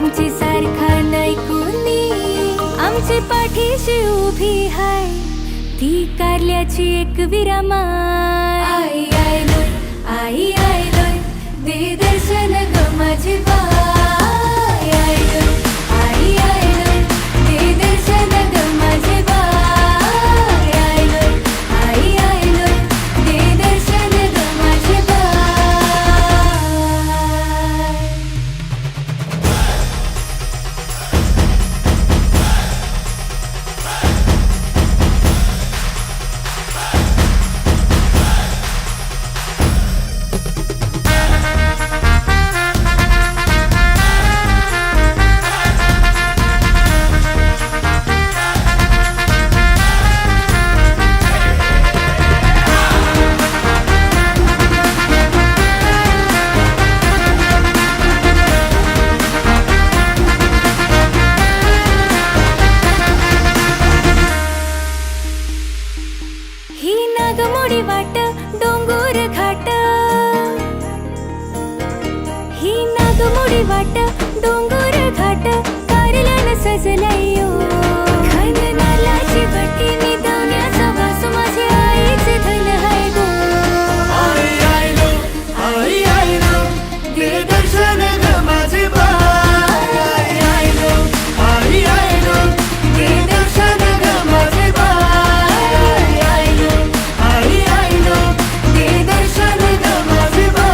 आमचे सारखा नाही कोणी, आमचे पाठीशी उभी हाय ती कारल्याची एक विरामाय. आई आयलोय, आई आयलोय, दे दर्शन ग माझी बाई. आयलोय, आई आयलोय, दे दर्शन ग माझी बाई. आयलोय, आई आयलोय, दे दर्शन ग माझी बाई. ही नागमोडी वाट डोंगर घाट, ही नागमोडी वाट डोंगर घाट कारल्यानं सजलंय ओ. खणनाला चिवटी निदवण्याचा वास माझे आईचे धन हाय गो. आई आयलो, आई आयलो, दे दर्शन ग माझी बाई. आई आयलो, आई आयलो, दे दर्शन ग माझी बाई. आई आयलो, आई आयलो, दे दर्शन ग माझी बाई.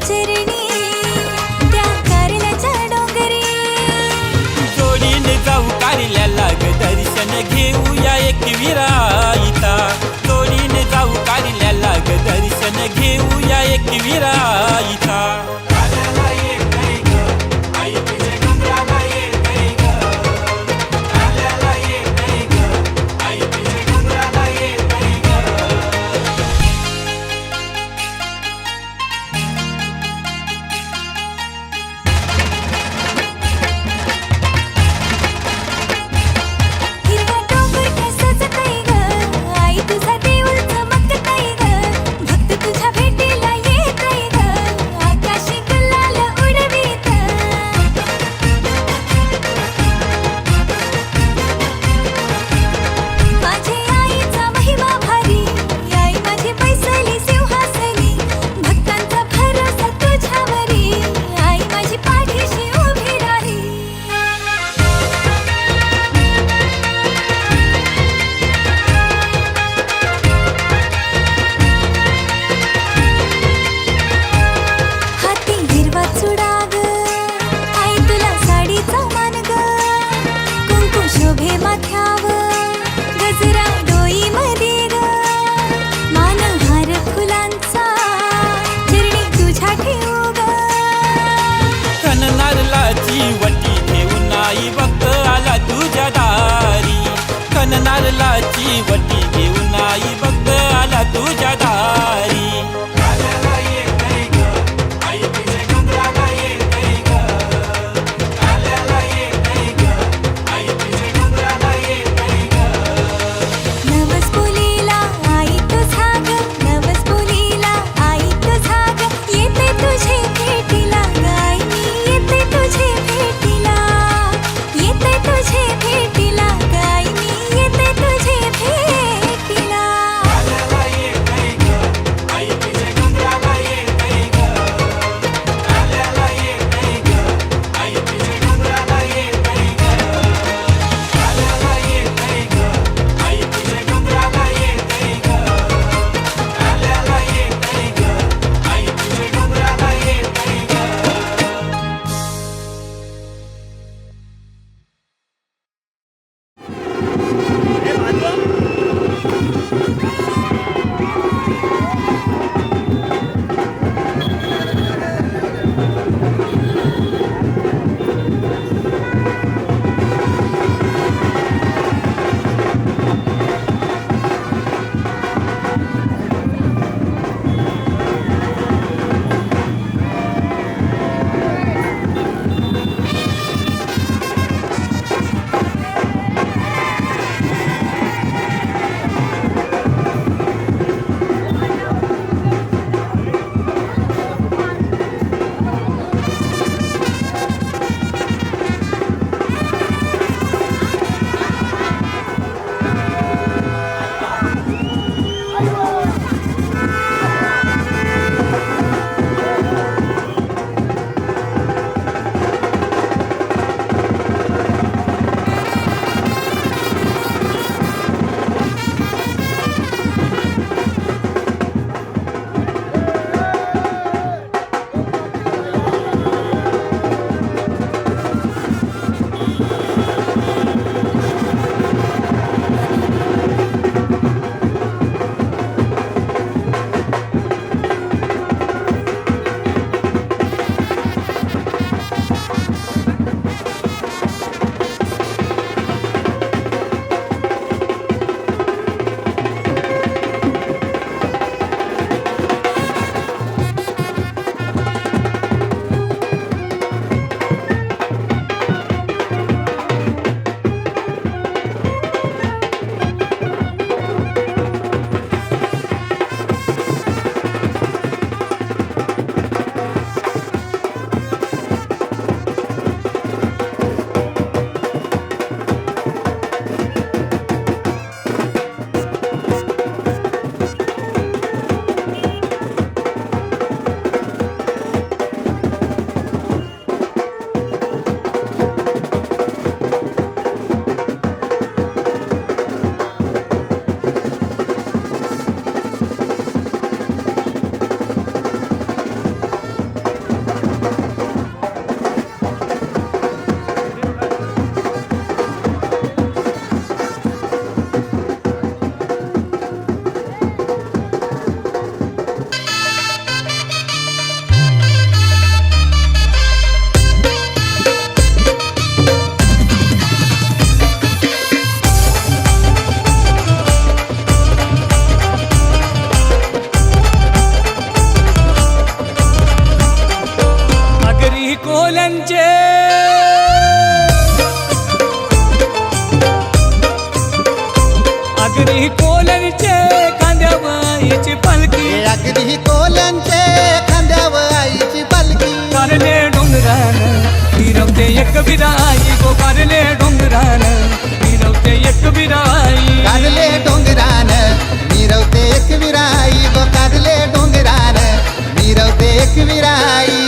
चरणी त्या कारल्याच्या डोंगरी. जोडीने जाऊ कारल्याला ग दर्शन घेऊया एकविरा इता. जोडीने जाऊ कारल्याला ग दर्शन घेऊया एकविरा इता. हिरवा डोंगर सजतय ग, आई तुझा देऊळ चमकतय ग. भक्त तुझ्या भेटीला येतय ग, आकाशी गुलाल उडवीत. माझी आईचा महिमा भारी, आई माझी बैसली सिंहासनी. भक्तांचा भरोसा तुझ्यावरी, आई माझी पाठीशी उभी राही. हाती हिरवा चुडा ग, आई तुला साडीचा मान ग. कुंकू शोभे माथ्यावर, गजरा डोईमध्ये ग. मानहार फुलांचा चरणी तुझ्या ठेवू ग. कननारलाची वटी घेऊन आई भक्त आला तुझ्या दारी. कननारलाची वटी घेऊन आई भक्त आला तुझ्या दारी. नवस बोलीला आई तुझा ग, नवस बोलीला आई तुझा ग. येते तुझे भेटीला ग आई, मी येते तुझे भेटीला. येते तुझे भेटीला ग आई, मी येते तुझे भेटीला. कोल्यांचे अगदी कोल्यांचे खांद्यावर आईची पालखी अगदी कोल्यांचे खांद्यावर आईची पालखी कारले डोंगरान फिरवते एक विराई गो कारले डोंगरान फिरवते एक विराई कारले डोंगरान मिरवते एक विराई गो कारले डोंगरान मिरवते एक विराई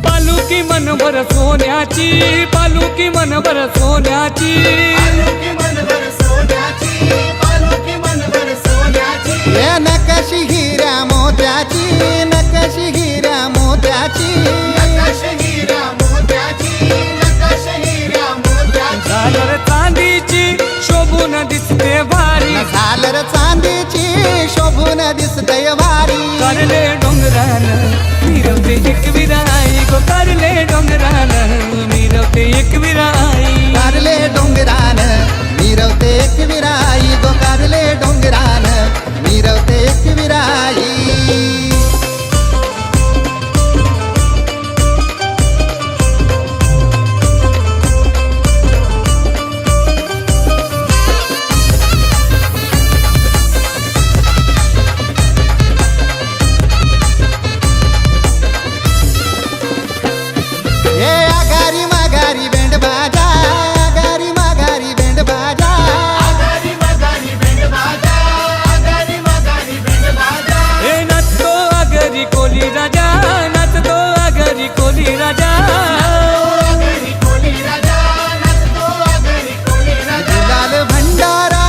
पालुकी मनभर सोन्याची पालुकी मनभर सोन्याची हे नकाशी हिऱ्या मोत्याची नकाशी हिऱ्या मोत्याची झालर चांदीची शोभून दिसते भारी झालर चांदीची शोभून दिसतय भारी कारले डोंगरान मिरवते एक विराई गो कारले डोंगरान मिरवते एक विराई कारले डोंगरान मिरवते एक विराई गो कारले डोंगरान मिरवते एक विराई हे आगारी माघारी बेंड बाजा आगारी माघारी बेंड बाजा हे नाचतो आगरी कोली राजा नाचतो आगरी कोली राजा गुलाल भंडारा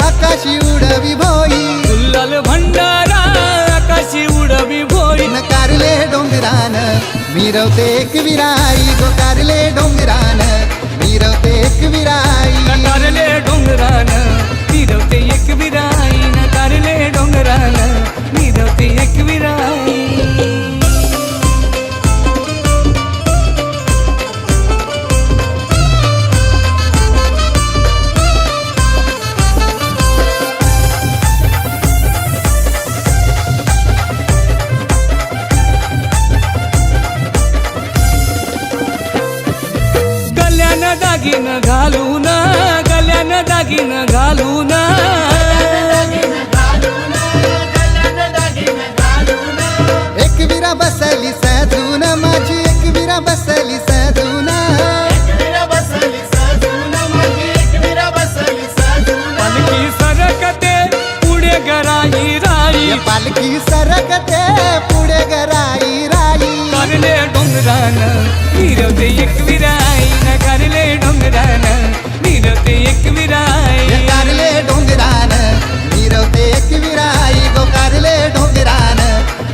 आकाशी उडवी भोई गुल्लाल भंडारा आकाशी उडवी भोई न कारले डोंगरान मिरवते एक विराई गो कारले डोंगरान मिरवते एक विराई कारले डोंगरान मिरवते एक विराई न कारले डोंगरान मिरवते एक विराई गल्यान दागिन घालून गल्यान दागिन घालून एक विरा बसली सजून माझी एक विरा बसली सजून पालखी सरकते पुढे गराई राई पालखी सरकते पुढे गराई राई कारले डोंगरान मिरवते एक विराई न कारले डोंगरान मिरवते एक विराई कारले डोंगरान मिरवते एक विराई गो कारले डोंगरान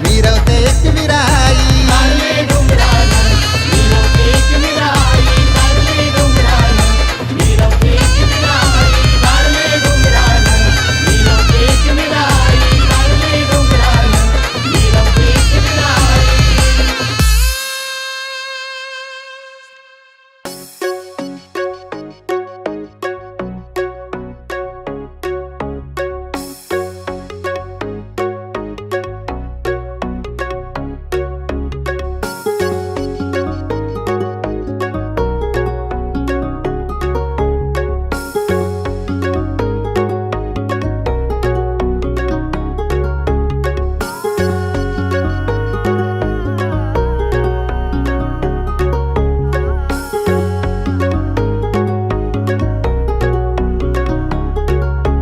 मिरवते एक विराई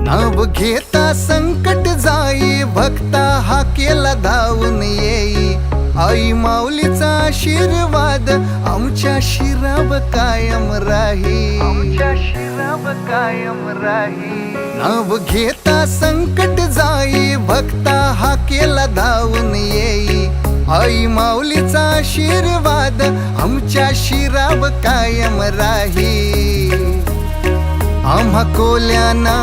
नाव घेता संकट जाई भक्ता हा केला धावून येई आई माऊलीचा आशीर्वाद आमच्या शिराव कायम राही नाव घेता संकट जाई भक्ता हा केला धावून येई आई माऊलीचा आशीर्वाद आमच्या शिराव कायम राही आम्हा कोल्यांना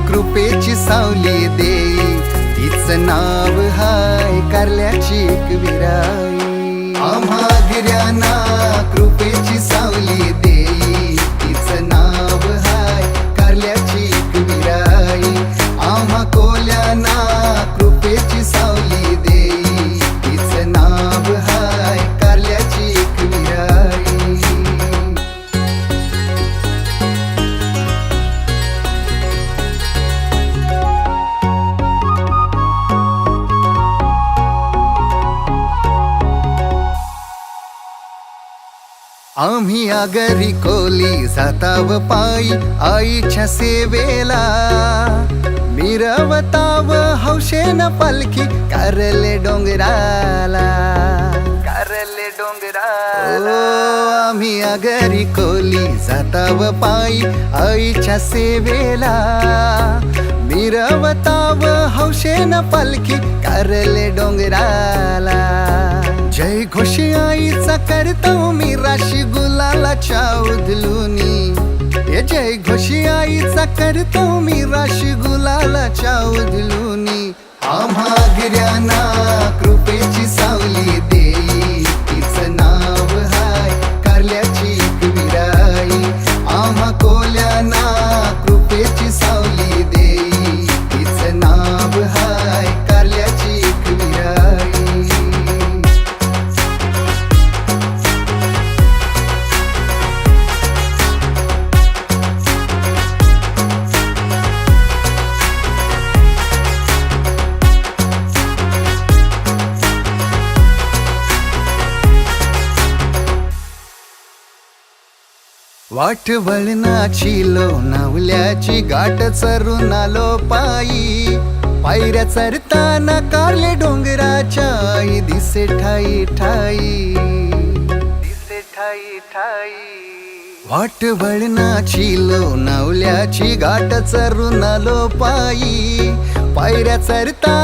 कृपेची सावली देई तीच नाव हाय कारल्याची एक विराई आम्हा गिर्यांना कृपेची सावली देई तिचं नाव हाय कारल्याची एक विराई आम्हा कोल्यांना कृपेची सावली देई तिचं नाव हाय कारल्याची एक विराई आम्ही आगरी कोली जाताव पायी आईच्या सेवेला मिरवताव हौशेन पालखी कारले डोंगराला आम्ही आगरी कोली जाताव पायी आईच्या सेवेला मिरवताव हौशेन पालखी कारले डोंगराला जय घोषी आईचा करतो मी राशी गुलालाच्या उधलुनी ये जय घोषी आईचा करतो मी राशी गुलालाच्या उधलुनी आम्हा गिर्यांना कृपेची सावली देई तिचं नाव हाय कारल्याची एक विराई आम्हा कोल्यांना कृपेची सावली देई तिचं नाव हाय कारल्याची एक विराई वाट वळणाची लोणावल्याची गाठ चरून आलो पायी पायऱ्या चरताना कारले डोंगराच्या आई दिसे ठाई ठाई वाट वळणाची लोणावल्याची गाठ चरून आलो पायी पायऱ्या चरता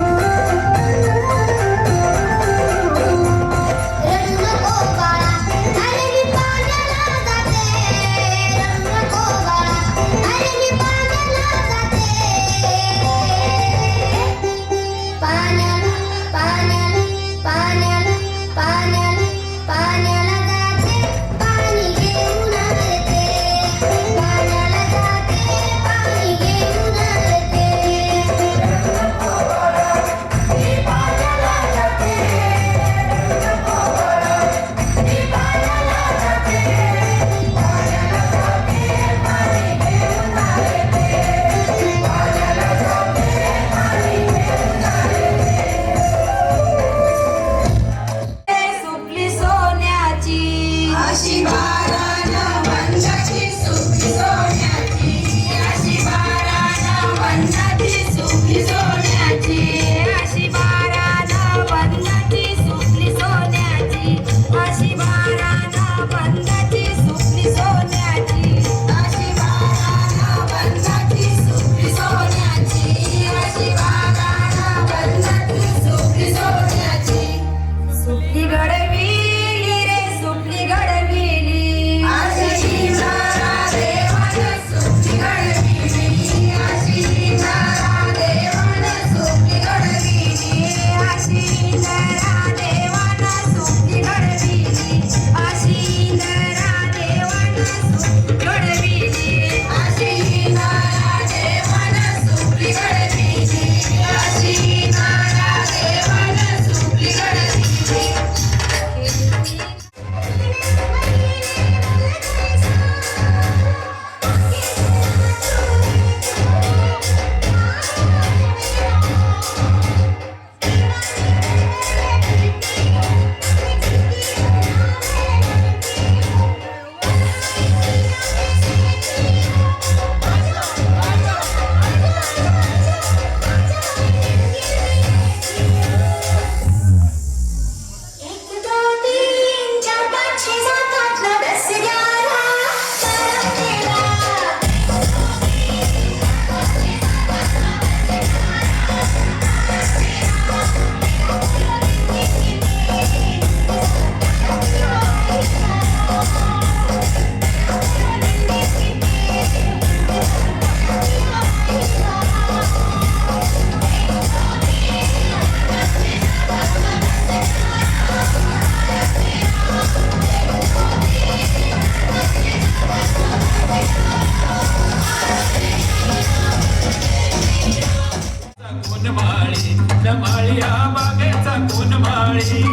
नमाळ्या बागेचा कोण माळी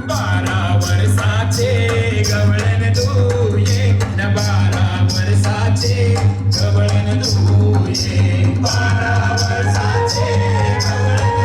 12 वर्षाचे गवळण तू ये न 12 वर्षाचे गवळण तू ये 12 वर्षाचे गवळण